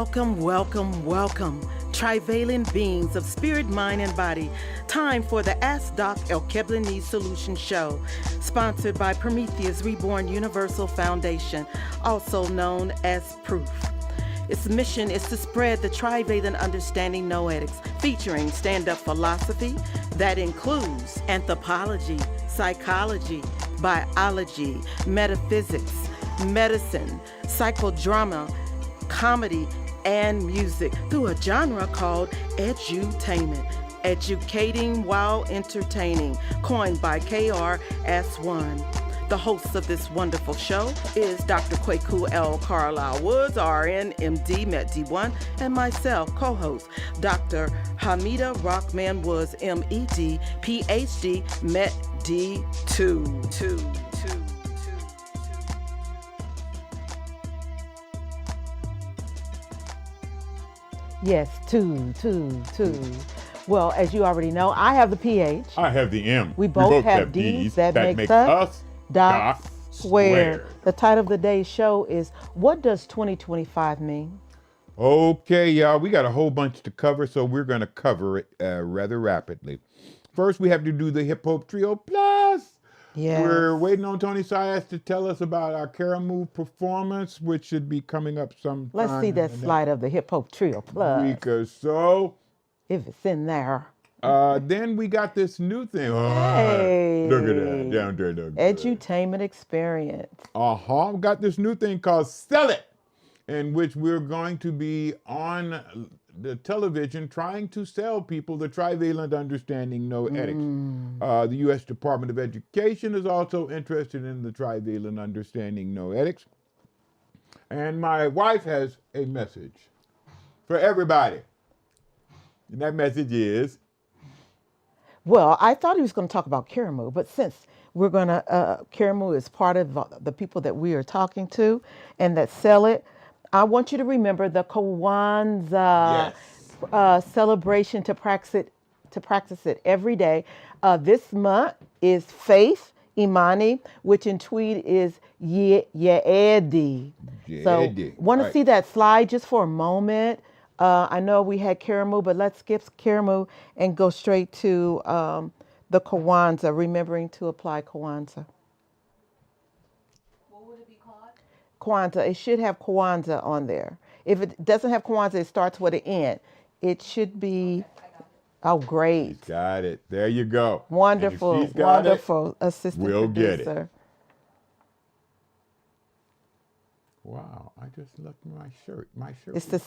Welcome, welcome, welcome. Trivalent beings of spirit, mind, and body. Time for the Ask Doc Alkebulanese Solution Show, sponsored by Prometheus Reborn Universal Foundation, also known as Proof. Its mission is to spread the trivalent understanding noetics, featuring stand-up philosophy that includes anthropology, psychology, biology, metaphysics, medicine, psychodrama, comedy, and music through a genre called edutainment, educating while entertaining, coined by KRS-One. The host of this wonderful show is Dr. Kwaku L. Carlisle Woods, RN, MD, MED-D1, and myself, co-host, Dr. Hamida Rockman Woods, MED, PhD, MED-D2. Yes, two. Well, as you already know, I have the PH. I have the M. We both have D's. That makes us Doc Square. The title of the day's show is, What Does 2025 Mean? Okay, y'all, we got a whole bunch to cover, so we're going to cover it rather rapidly. First, we have to do the Hip Hop Trio Plus. Yes. We're waiting on Tony Sias to tell us about our Caramel performance, which should be coming up sometime. Let's see that slide of the Hip Hop Trio Plus. Week or so. If it's in there. Then we got this new thing. Hey. Look at that. Down there. Look Edutainment experience. We got this new thing called Sell It, in which we're going to be on the television trying to sell people the trivalent understanding noetics. The U.S. Department of Education is also interested in the trivalent understanding noetics. And my wife has a message for everybody. And that message is? Well, I thought he was going to talk about Caramel, but since we're going to, Caramel is part of the people that we are talking to and that sell it, I want you to remember the Kwanzaa celebration to practice it every day. This month is Faith, Imani, which in Tweed is Yeedi. So want to see that slide just for a moment. I know we had Caramel, but let's skip Caramel and go straight to the Kwanzaa, remembering to apply Kwanzaa. Kwanzaa. It should have Kwanzaa on there. If it doesn't have Kwanzaa, it starts with an N. It should be, oh, great. She's got it. There you go. Wonderful, wonderful assistant we'll producer. Get it. Wow, I just looked at my shirt. My shirt. It's the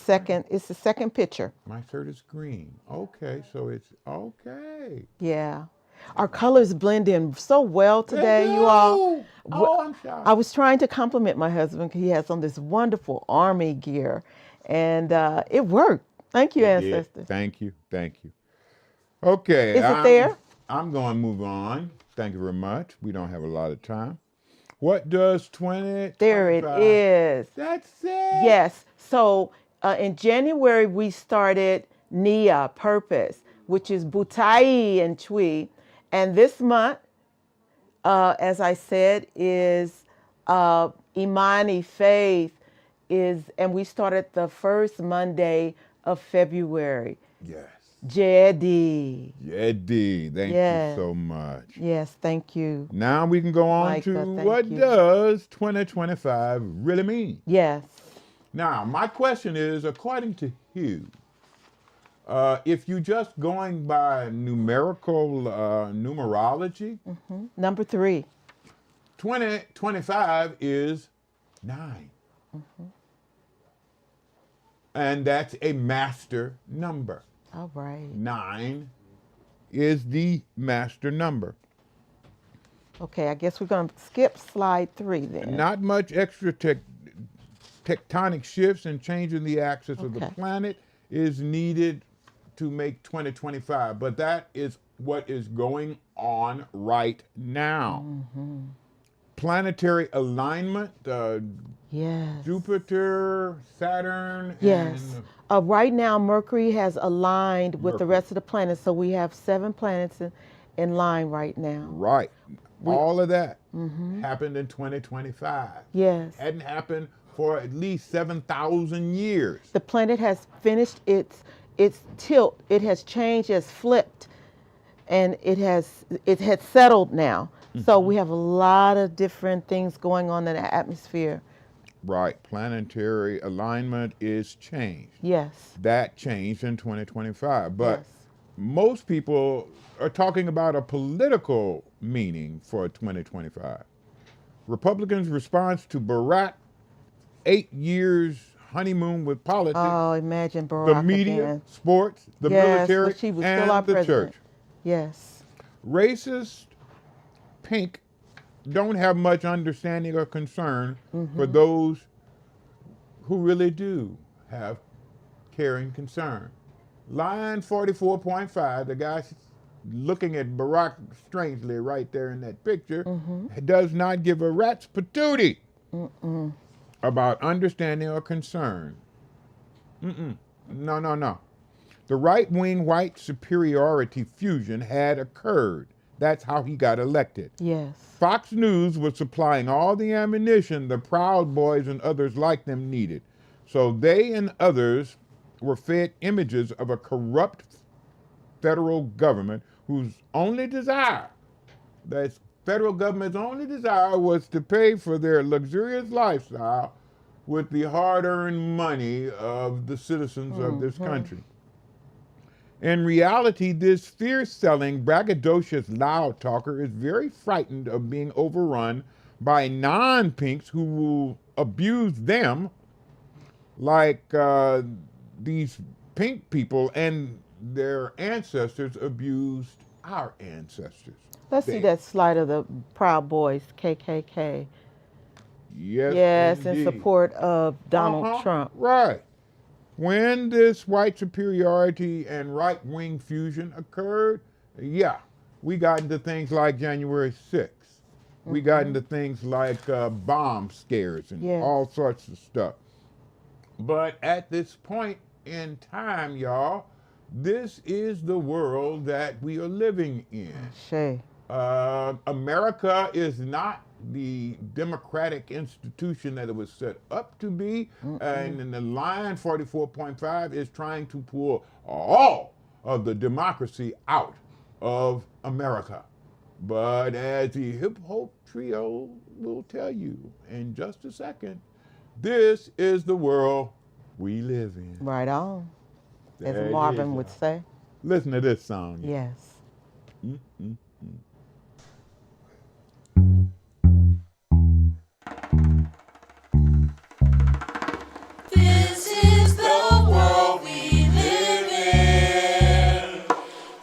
second picture. My shirt is green. Okay, so it's okay. Yeah. Our colors blend in so well today, you all. Oh, I'm shocked. I was trying to compliment my husband because he has on this wonderful army gear, and it worked. Thank you, ancestors. Thank you. Okay. Is it there? I'm going to move on. Thank you very much. We don't have a lot of time. What does 20? There it is. That's it. Yes. So in January, we started Nia, Purpose, which is Butai and Twi. And this month, as I said, is Imani, Faith, and we started the first Monday of February. Yes. Jedi. Thank you so much. Yes, thank you. Now we can go on Micah, to what does 2025 really mean? Yes. Now, my question is, according to Hugh, if you're just going by numerical numerology, Number 3. 2025 is 9. And that's a master number. All right. 9 is the master number. Okay, I guess we're going to skip slide 3 then. Not much extra tectonic shifts and changing the axis of the planet is needed to make 2025, but that is what is going on right now. Planetary alignment, Jupiter, Saturn, yes. Right now, Mercury has aligned with the rest of the planets, so we have 7 planets in line right now. Right. All of that happened in 2025. Yes. Hadn't happened for at least 7,000 years. The planet has finished its tilt. It has changed, has flipped, and it has settled now. So we have a lot of different things going on in the atmosphere. Right, planetary alignment is changed. Yes. That changed in 2025. But Yes. most people are talking about a political meaning for 2025. Republicans' response to Barack 8 years honeymoon with politics, Oh, imagine Barack the media, again. sports, the Yes, military, but she was still our and the president. church. Yes. Racist pink don't have much understanding or concern for those who really do have care and concern. Line 44.5, the guy looking at Barack strangely right there in that picture, does not give a rat's patootie about understanding or concern. No. The right-wing white superiority fusion had occurred. That's how he got elected. Yes. Fox News was supplying all the ammunition the Proud Boys and others like them needed. So they and others were fed images of a corrupt federal government whose only desire, the federal government's only desire, was to pay for their luxurious lifestyle with the hard-earned money of the citizens of this country. In reality, this fear-selling, braggadocious loud talker is very frightened of being overrun by non-pinks who will abuse them like these pink people and their ancestors abused our ancestors. Let's see that slide of the Proud Boys, KKK. Yes, in indeed. support of Donald Trump. Right. When this white superiority and right-wing fusion occurred, yeah, we got into things like January 6th. We got into things like bomb scares and all sorts of stuff. But at this point in time, y'all, this is the world that we are living in. Shay. America is not the democratic institution that it was set up to be, and in the line 44.5 is trying to pull all of the democracy out of America. But as the hip hop trio will tell you in just a second, this is the world we live in. Right on. There As it Marvin is, would y'all. say. Listen to this song. Yes. This is the world we live in.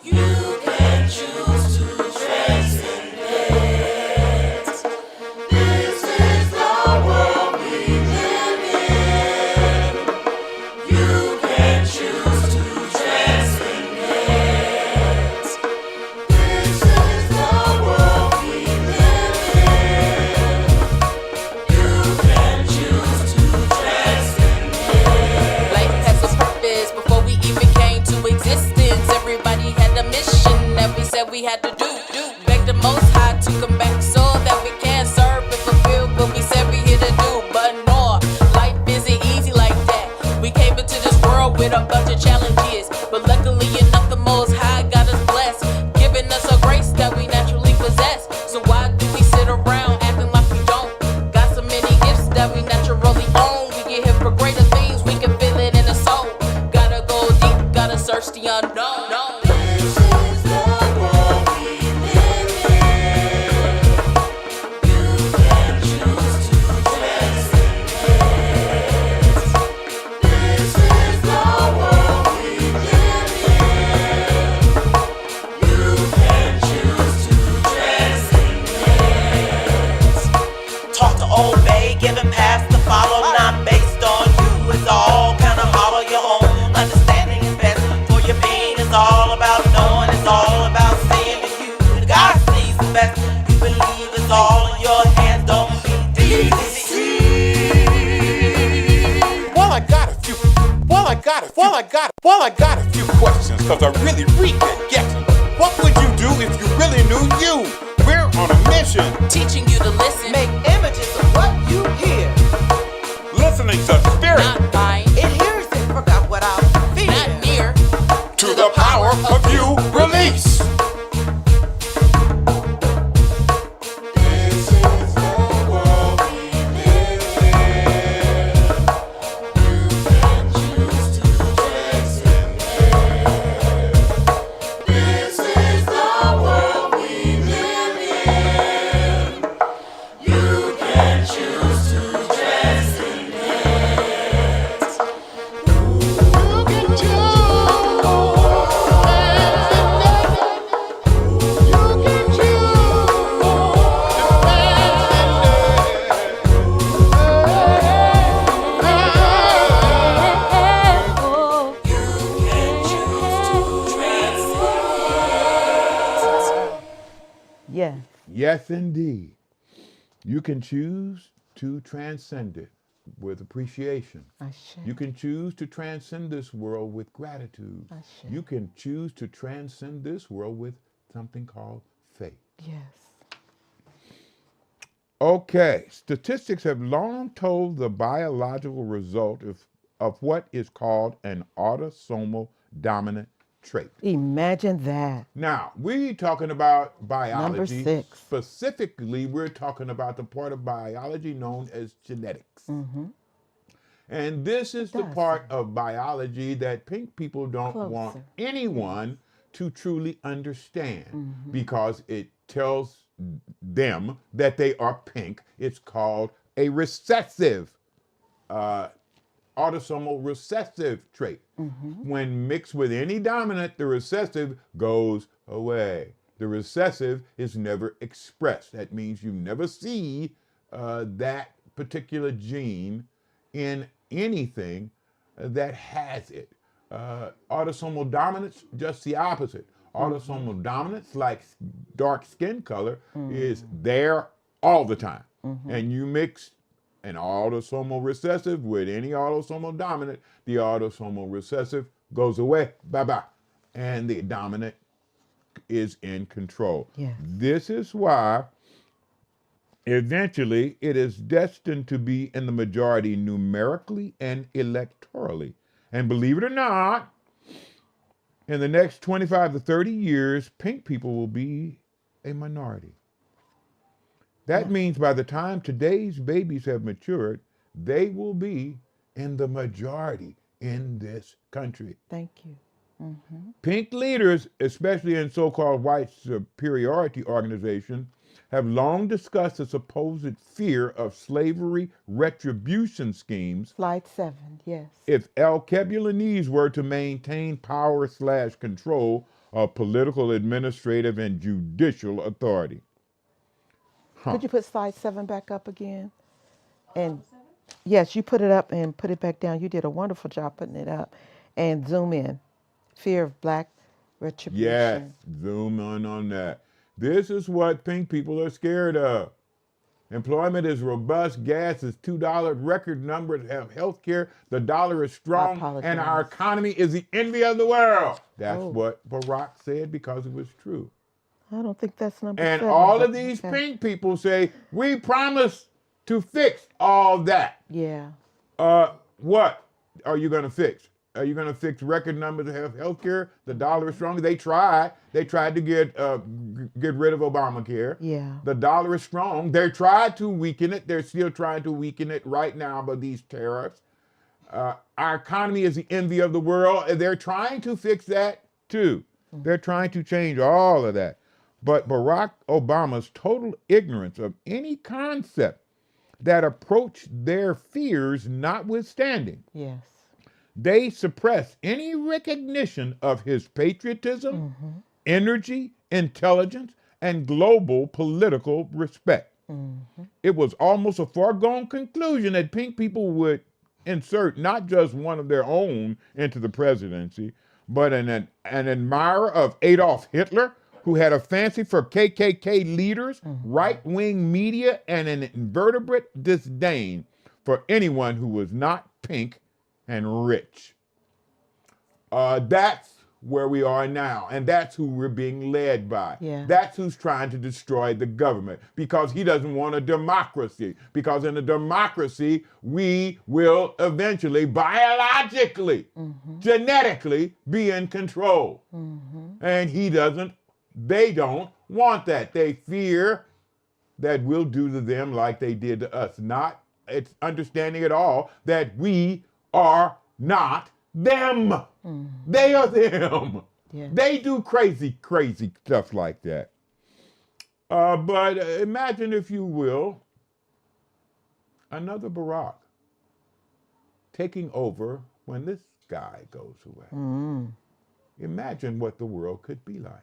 You can choose to transcend it. This is the world we live in. You can choose to transcend it. This is the world we live in. You can choose to transcend it. Life has a purpose before we even came to existence. Everybody had a mission that we said we had to do. Beg the Most High to come back so that we can serve and fulfill what we said we here to do. But no, life isn't easy like that. We came into this world with a bunch of challenges, but luckily enough, the Most High got us blessed, giving us a grace that we naturally possess. So why do we sit around acting like we don't? Got so many gifts that we naturally own. We get here for greater things, we can feel it in the soul. Gotta go deep, gotta search the unknown. This is the world we live in. You can choose to transcend it. This is the world we live in. You can choose to transcend it. Talk to obey, giving past to follow, not based on you. It's all kind of hollow, your own understanding is best for your being. It's all about knowing, it's all about seeing that you, God sees the best. You believe it's all in your hands, don't be deceived. Well, I got a few questions, cause I really been guessing. What would you do if you really knew you? We're on a mission. Teaching you to listen. Make images of what you hear. listening to spirit. Not mine. It hears it, forgot what I feel. Not near. To the power of you, release. This is the world we live in. You can choose to transcend it. This is the world we live in. You can choose to transcend it. You can choose. Yes. Yes, indeed. You can choose to transcend it with appreciation. Ashe. You can choose to transcend this world with gratitude. Ashe. You can choose to transcend this world with something called faith. Yes. Okay, statistics have long told the biological result of what is called an autosomal dominant trait. Imagine that. Now, we're talking about biology. 6. Specifically, we're talking about the part of biology known as genetics. And this is the Does. part of biology that pink people don't want Closer. anyone to truly understand because it tells them that they are pink. It's called a recessive, autosomal recessive trait. When mixed with any dominant, the recessive goes away. The recessive is never expressed. That means you never see that particular gene in anything that has it. Autosomal dominance, just the opposite. Autosomal dominance, like dark skin color, is there all the time. And you mix an autosomal recessive with any autosomal dominant, the autosomal recessive goes away, bye-bye. And the dominant is in control. Yes. This is why eventually it is destined to be in the majority numerically and electorally. And believe it or not, in the next 25 to 30 years, pink people will be a minority. That means by the time today's babies have matured, they will be in the majority in this country. Thank you. Pink leaders, especially in so-called white superiority organizations, have long discussed the supposed fear of slavery retribution schemes Slide 7. Yes. if Alkebulanese were to maintain power/control of political, administrative, and judicial authority. Could you put slide 7 back up again? And yes, you put it up and put it back down. You did a wonderful job putting it up. And zoom in. Fear of black retribution. Yes, zoom in on that. This is what pink people are scared of. Employment is robust, gas is $2, record numbers have health care, the dollar is strong, and our apologize. economy is the envy of the world. That's Oh. what Barack said because it was true. I don't think that's number And 7. all but of these okay. pink people say, we promise to fix all that. Yeah. What are you going to fix? Are you going to fix record numbers to have health care? The dollar is strong. They tried. They tried to get rid of Obamacare. Yeah. The dollar is strong. They tried to weaken it. They're still trying to weaken it right now by these tariffs. Our economy is the envy of the world, and they're trying to fix that too. They're trying to change all of that. But Barack Obama's total ignorance of any concept that approached their fears notwithstanding, Yes. they suppress any recognition of his patriotism, energy, intelligence, and global political respect. It was almost a foregone conclusion that pink people would insert not just one of their own into the presidency, but an admirer of Adolf Hitler, who had a fancy for KKK leaders, right-wing media, and an invertebrate disdain for anyone who was not pink and rich. That's where we are now. And that's who we're being led by. Yeah. That's who's trying to destroy the government, because he doesn't want a democracy. Because in a democracy, we will eventually, biologically, genetically, be in control. And they don't want that. They fear that we'll do to them like they did to us. Not it's understanding at all that we are not them. They are them. Yeah. They do crazy stuff like that. But imagine, if you will, another Barack taking over when this guy goes away. Imagine what the world could be like.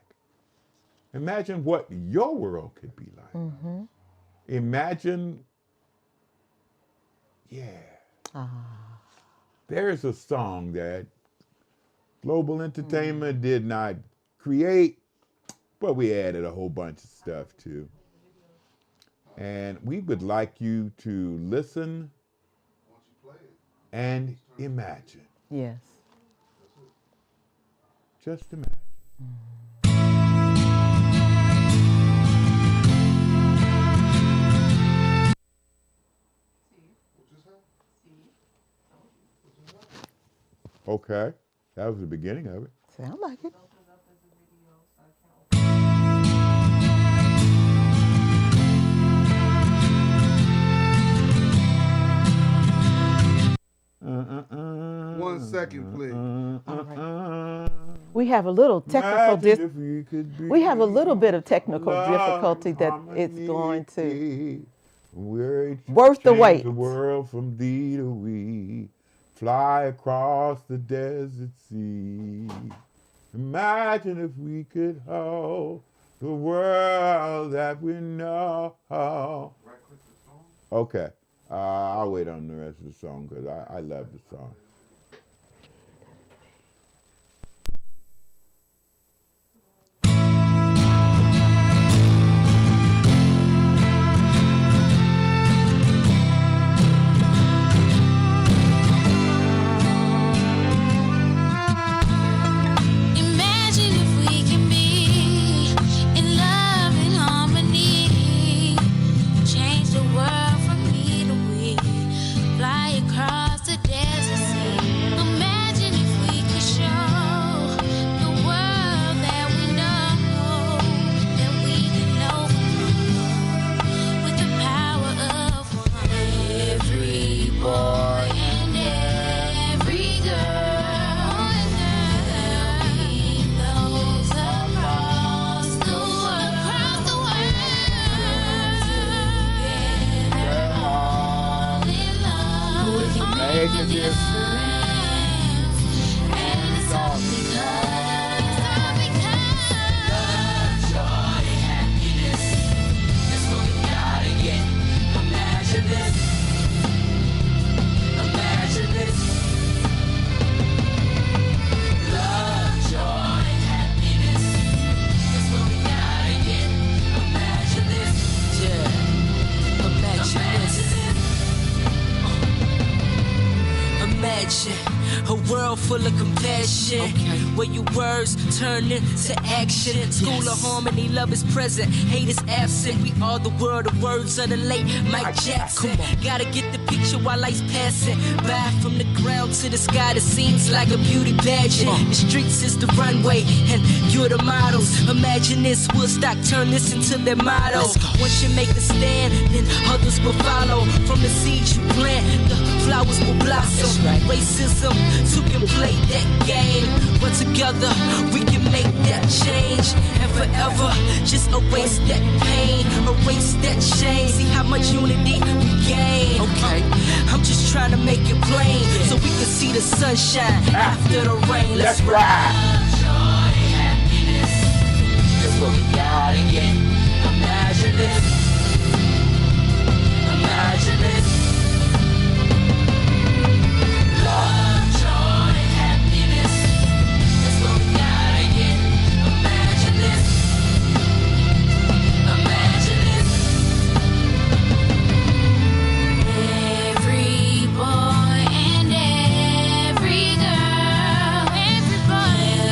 Imagine what your world could be like. Imagine, there's a song that Global Entertainment did not create, but we added a whole bunch of stuff too. And we would like you to listen and imagine. Yes. Just imagine. Okay, that was the beginning of it. Sound like it. One second, please. We have a little technical Imagine if we could be we have a little bit of technical love, difficulty that it's going to harmony, we're worth the change wait. The world from thee to we, fly across the desert sea. Imagine if we could hold the world that we know. Okay, I'll wait on the rest of the song because I love the song. Imagine if we can be in love and harmony, change the world from me to we, fly across the desert sea. Imagine if we could show the world that we know can overcome with the power of one. Every boy and every girl, those across the world, together all in love, Make a difference. and it's all because love, joy, happiness. That's what we gotta get. Imagine this. Imagine this. Love, joy, happiness. That's what we gotta get. Imagine this. Yeah. Imagine this. Imagine a world full of compassion, where your words turn into action. School of harmony, love is present, hate is absent. We are the world, the words of the late Mike Jackson. Gotta get the picture while life's passing by, from the ground to the sky. It seems like a beauty pageant. The streets is the runway, and you're the models. Imagine this, Woodstock, turn this into their motto. Once you make a stand, then others will follow. From the seeds you plant, the flowers will blossom. Racism, two can play that game, but together we can make that change. And forever, just erase that pain, erase that shame. See how much unity we gain. Okay, I'm just trying to make it plain, so we can see the sunshine after the rain. Let's ride. joy, happiness. That's what we gotta get. Imagine this. Imagine this. Love, joy, happiness. That's what we gotta get. Imagine this. Imagine this. Every boy and every girl, every boy and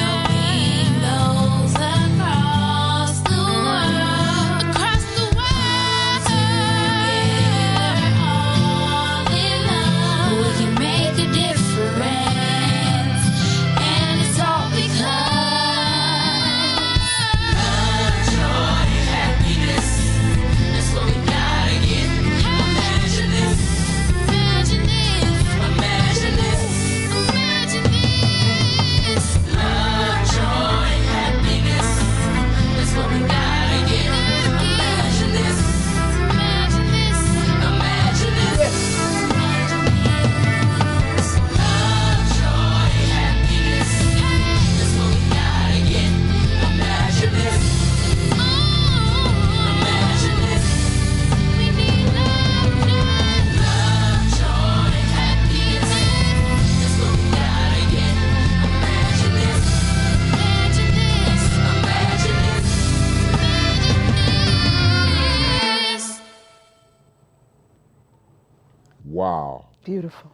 Wow. Beautiful.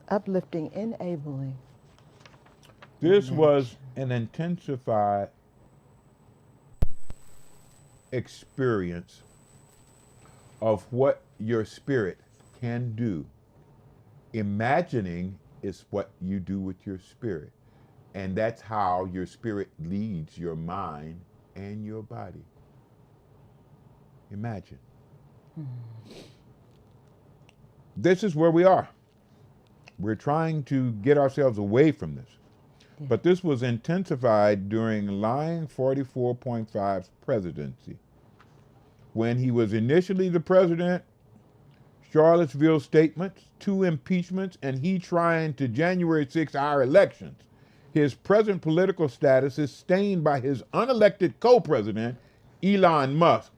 Uplifting, enabling. This was an intensified experience of what your spirit can do. Imagining is what you do with your spirit. And that's how your spirit leads your mind and your body. Imagine. This is where we are. We're trying to get ourselves away from this. Yeah. But this was intensified during Line 44.5's presidency. When he was initially the president, Charlottesville statements, 2 impeachments, and he trying to January 6 our elections. His present political status is stained by his unelected co-president, Elon Musk.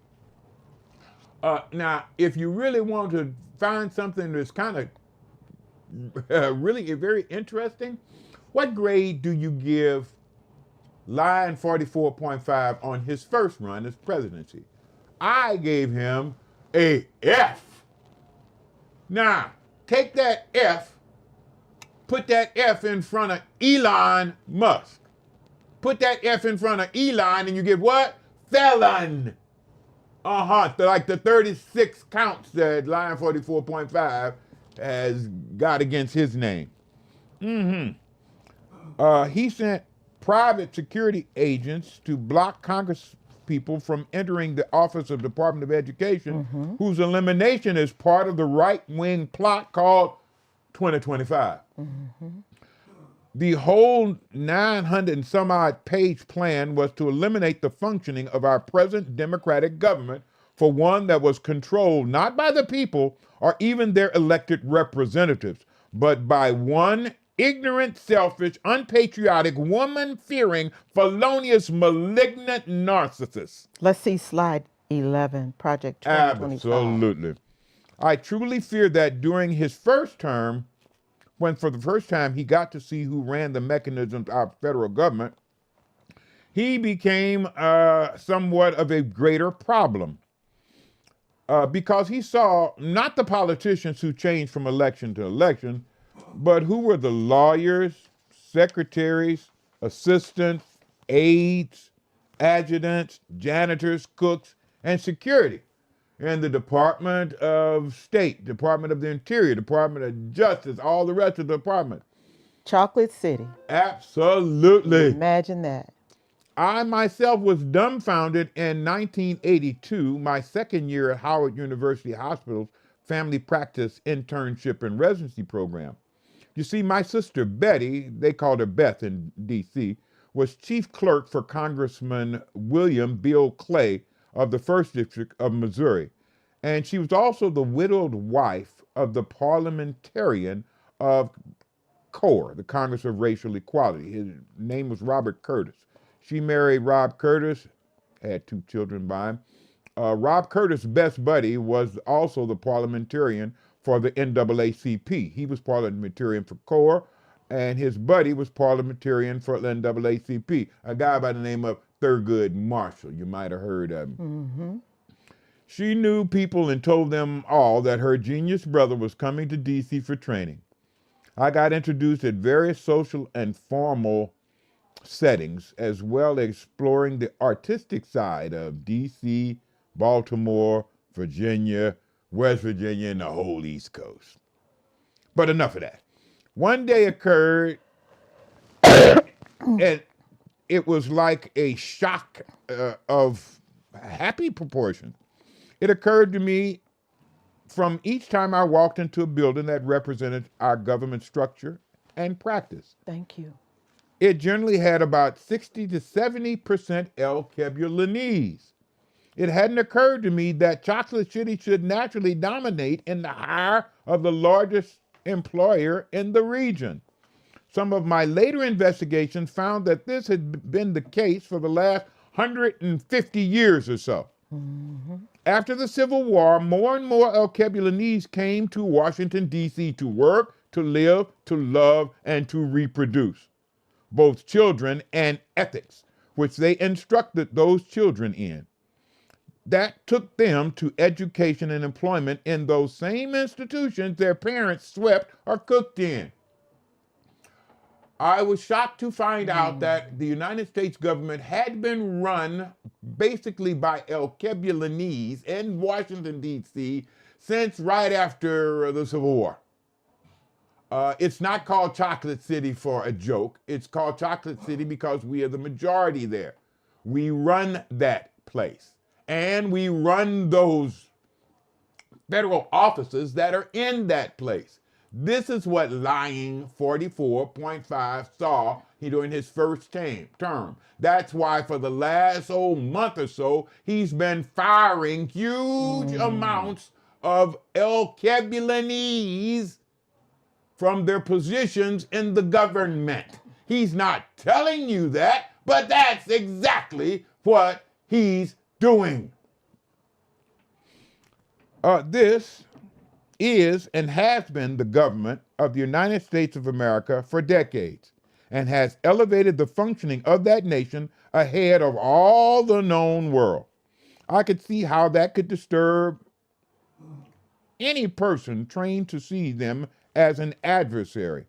Now, if you really want to find something that's kind of really very interesting, what grade do you give Line 44.5 on his first run as presidency? I gave him a F. Now, take that F, put that F in front of Elon Musk. Put that F in front of Elon and you get what? Felon. Like the 36 counts that Line 44.5 has got against his name. He sent private security agents to block Congress people from entering the Office of Department of Education, whose elimination is part of the right-wing plot called 2025. The whole 900 and some odd page plan was to eliminate the functioning of our present democratic government for one that was controlled not by the people or even their elected representatives, but by one ignorant, selfish, unpatriotic, woman-fearing, felonious, malignant narcissist. Let's see slide 11, Project 2025. Absolutely. I truly fear that during his first term, when for the first time he got to see who ran the mechanisms of our federal government, he became somewhat of a greater problem. Because he saw not the politicians who changed from election to election, but who were the lawyers, secretaries, assistants, aides, adjutants, janitors, cooks, and security in the Department of State, Department of the Interior, Department of Justice, all the rest of the department. Chocolate City. Absolutely. Imagine that. I myself was dumbfounded in 1982, my second year at Howard University Hospital's family practice internship and residency program. You see, my sister Betty, they called her Beth in D.C., was chief clerk for Congressman William Bill Clay of the 1st District of Missouri. And she was also the widowed wife of the parliamentarian of CORE, the Congress of Racial Equality. His name was Robert Curtis. She married Rob Curtis, had 2 children by him. Rob Curtis' best buddy was also the parliamentarian for the NAACP. He was parliamentarian for CORE, and his buddy was parliamentarian for the NAACP, a guy by the name of Thurgood Marshall. You might have heard of him. She knew people and told them all that her genius brother was coming to D.C. for training. I got introduced at various social and formal settings, as well as exploring the artistic side of D.C., Baltimore, Virginia, West Virginia, and the whole East Coast. But enough of that. One day occurred, and it was like a shock of happy proportion. It occurred to me from each time I walked into a building that represented our government structure and practice. Thank you. It generally had about 60 to 70% Alkebulanese. It hadn't occurred to me that Chocolate City should naturally dominate in the hire of the largest employer in the region. Some of my later investigations found that this had been the case for the last 150 years or so. After the Civil War, more and more Alkebulanese came to Washington, D.C. to work, to live, to love, and to reproduce, both children and ethics, which they instructed those children in. that took them to education and employment in those same institutions their parents swept or cooked in. I was shocked to find out that the United States government had been run basically by Alkebulanese in Washington, D.C. since right after the Civil War. It's not called Chocolate City for a joke. It's called Chocolate City because we are the majority there. We run that place. And we run those federal offices that are in that place. This is what Lying 44.5 saw during his first term. That's why for the last month or so, he's been firing huge amounts of Alkebulanese from their positions in the government. He's not telling you that, but that's exactly what he's doing. This is and has been the government of the United States of America for decades and has elevated the functioning of that nation ahead of all the known world. I could see how that could disturb any person trained to see them as an adversary,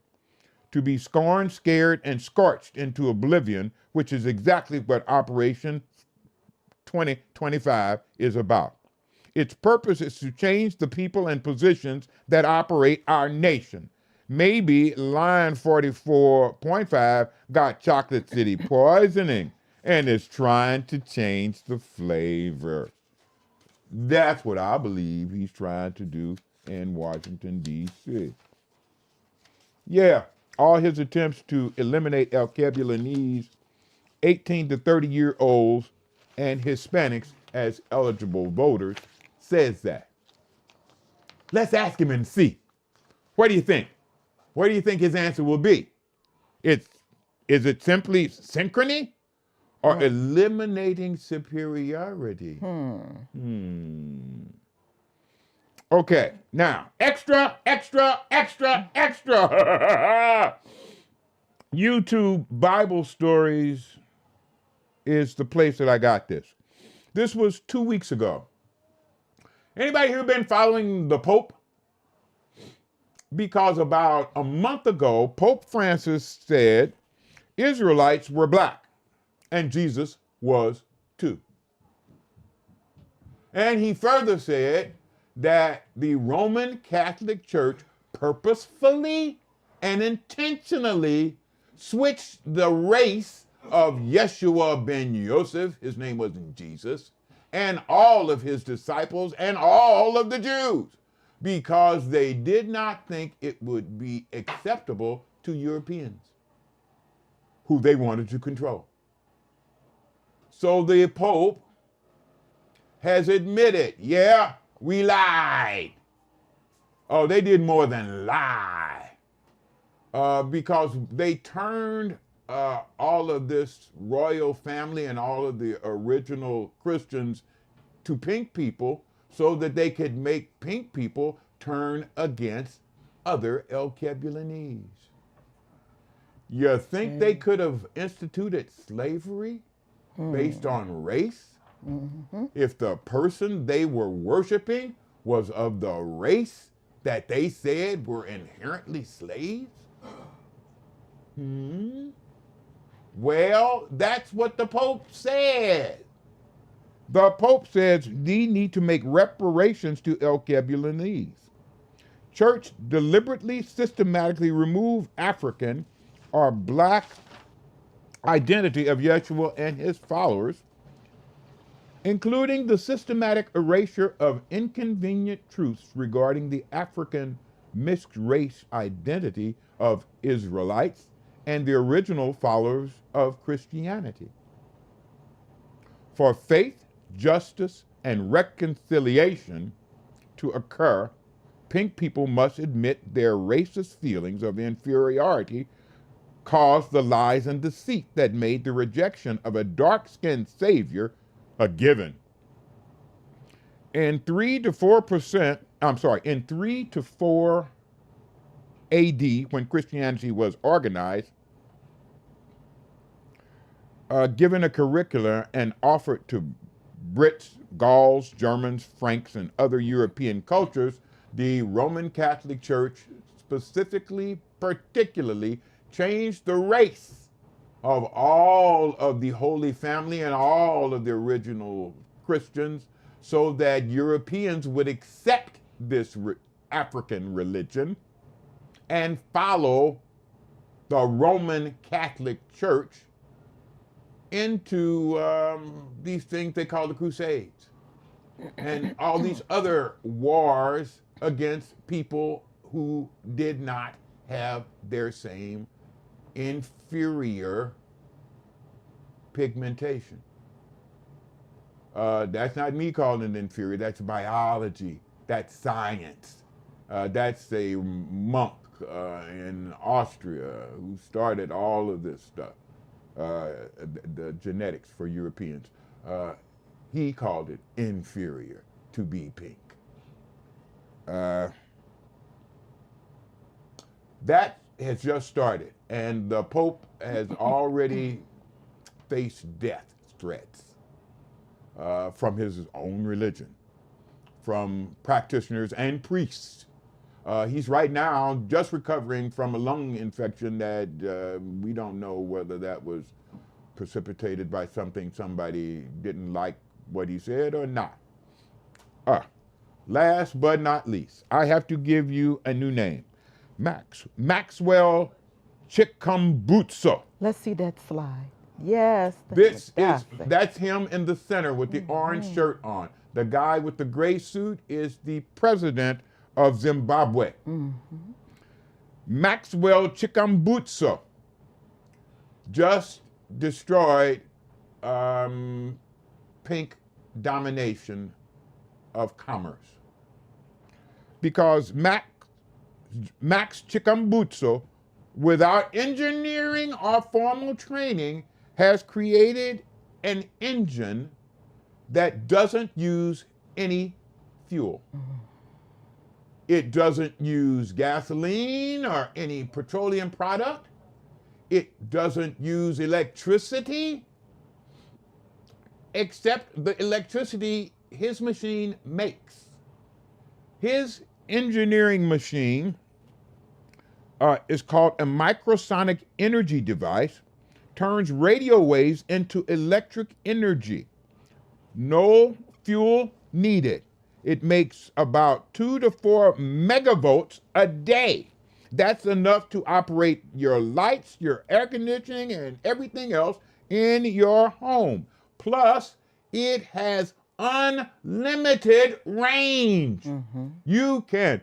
to be scorned, scared, and scorched into oblivion, which is exactly what Operation 2025 is about. Its purpose is to change the people and positions that operate our nation. Maybe Line 44.5 got Chocolate City poisoning and is trying to change the flavor. That's what I believe he's trying to do in Washington, D.C. Yeah, all his attempts to eliminate Alkebulanese 18 to 30-year-olds and Hispanics as eligible voters says that. Let's ask him and see. What do you think? What do you think his answer will be? Is it simply synchrony or eliminating superiority? Okay, now, extra. YouTube Bible Stories is the place that I got this. This was 2 weeks ago. Anybody here been following the Pope? Because about a month ago, Pope Francis said Israelites were black and Jesus was too. And he further said that the Roman Catholic Church purposefully and intentionally switched the race of Yeshua ben Yosef, his name wasn't Jesus, and all of his disciples and all of the Jews, because they did not think it would be acceptable to Europeans, who they wanted to control. So the Pope has admitted, yeah, we lied. Oh, they did more than lie. Because they turned all of this royal family and all of the original Christians to pink people so that they could make pink people turn against other Alkebulanese. You think they could have instituted slavery based on race? If the person they were worshiping was of the race that they said were inherently slaves? Well, that's what the Pope said. The Pope says they need to make reparations to Alkebulanese. Church deliberately, systematically remove African or black identity of Yeshua and his followers, including the systematic erasure of inconvenient truths regarding the African mixed race identity of Israelites and the original followers of Christianity. For faith, justice, and reconciliation to occur, pink people must admit their racist feelings of inferiority caused the lies and deceit that made the rejection of a dark-skinned savior a given. In 3 to 4 AD, when Christianity was organized, given a curricula and offered to Brits, Gauls, Germans, Franks, and other European cultures, the Roman Catholic Church particularly changed the race of all of the Holy Family and all of the original Christians so that Europeans would accept this African religion and follow the Roman Catholic Church into these things they call the Crusades and all these other wars against people who did not have their same inferior pigmentation. That's not me calling it inferior, that's biology, that's science. That's a monk in Austria who started all of this stuff, the genetics for Europeans. He called it inferior to be pink. That has just started, and the Pope has already faced death threats from his own religion, from practitioners and priests. He's right now just recovering from a lung infection that we don't know whether that was precipitated by something somebody didn't like what he said or not. Last but not least, I have to give you a new name. Maxwell Chikumbutso. Let's see that slide. Yes. That's him in the center with the orange shirt on. The guy with the gray suit is the president of Zimbabwe. Maxwell Chikumbutso just destroyed pink domination of commerce. Because Max Chikumbutso, without engineering or formal training, has created an engine that doesn't use any fuel. It doesn't use gasoline or any petroleum product. It doesn't use electricity, except the electricity his machine makes. His engineering machine is called a microsonic energy device, turns radio waves into electric energy. No fuel needed. It makes about 2 to 4 megavolts a day. That's enough to operate your lights, your air conditioning, and everything else in your home. Plus, it has unlimited range. You can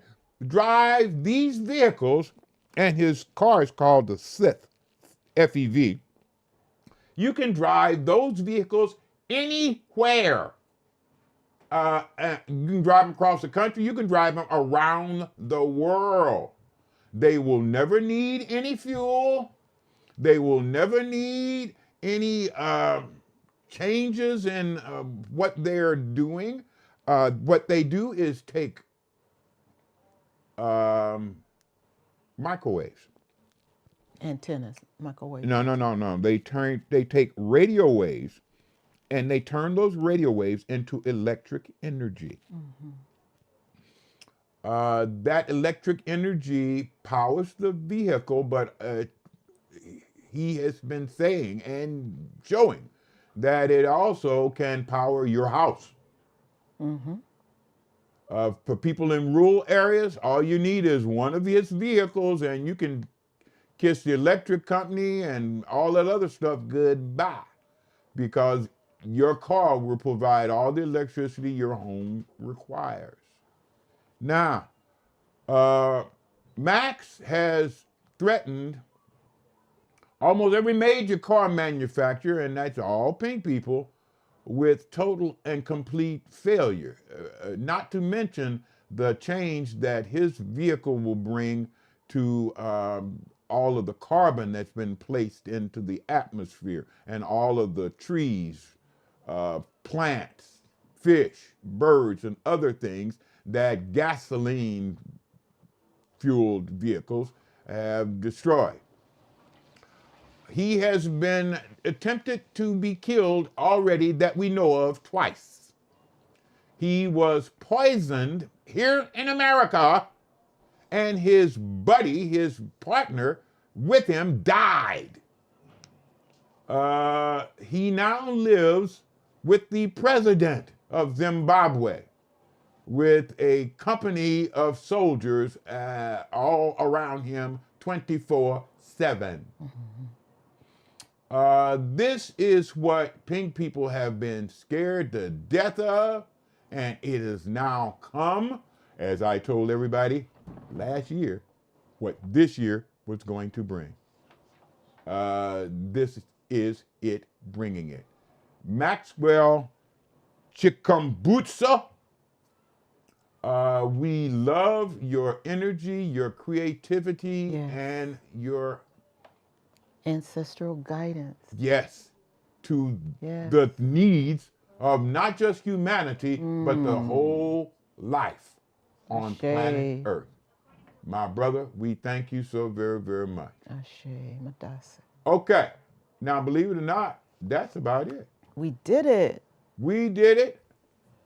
drive these vehicles, and his car is called the Sith, FEV. You can drive those vehicles anywhere. You can drive them across the country. You can drive them around the world. They will never need any fuel. They will never need any changes in what they're doing. What they do is take microwaves. Antennas, microwave. No. They take radio waves, and they turn those radio waves into electric energy. That electric energy powers the vehicle, but he has been saying and showing that it also can power your house. For people in rural areas, all you need is one of his vehicles, and you can kiss the electric company and all that other stuff goodbye, because your car will provide all the electricity your home requires. Now, Max has threatened almost every major car manufacturer, and that's all pink people, with total and complete failure. Not to mention the change that his vehicle will bring to all of the carbon that's been placed into the atmosphere, and all of the trees, plants, fish, birds, and other things that gasoline-fueled vehicles have destroyed. He has been attempted to be killed already that we know of twice. He was poisoned here in America, and his buddy, his partner with him, died. He now lives with the president of Zimbabwe, with a company of soldiers all around him 24/7. This is what pink people have been scared to death of, and it has now come, as I told everybody last year, what this year was going to bring. This is it bringing it. Maxwell Chikumbutsa, we love your energy, your creativity, Yes. and your Ancestral guidance. yes to Yes. the needs of not just humanity, but the whole life on Ashe. planet Earth. My brother, we thank you so very, very much. Ashe, Madasa. Okay, now believe it or not, that's about it. We did it. We did it,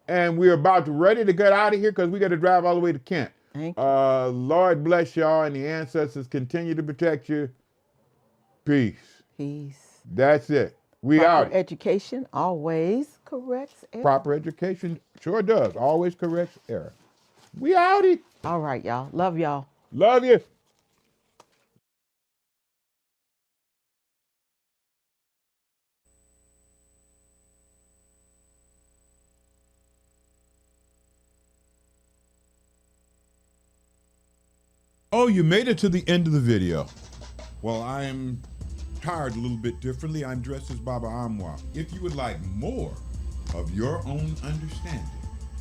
and we're about to ready to get out of here because we got to drive all the way to Kent. Thank you. Lord bless y'all, and the ancestors continue to protect you. Peace. Peace. That's it. We Proper out. education always corrects error. Proper education sure does. Always corrects error. We outie. All right, y'all. Love y'all. Love you. Oh, you made it to the end of the video. Well, I am tired a little bit differently. I'm dressed as Baba Amwa. If you would like more of your own understanding,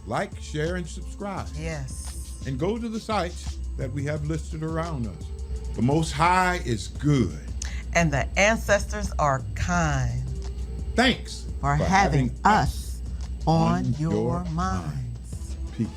like, share, and subscribe. Yes. And go to the sites that we have listed around us. The Most High is good. And the ancestors are kind Thanks for having us on your minds. Peace.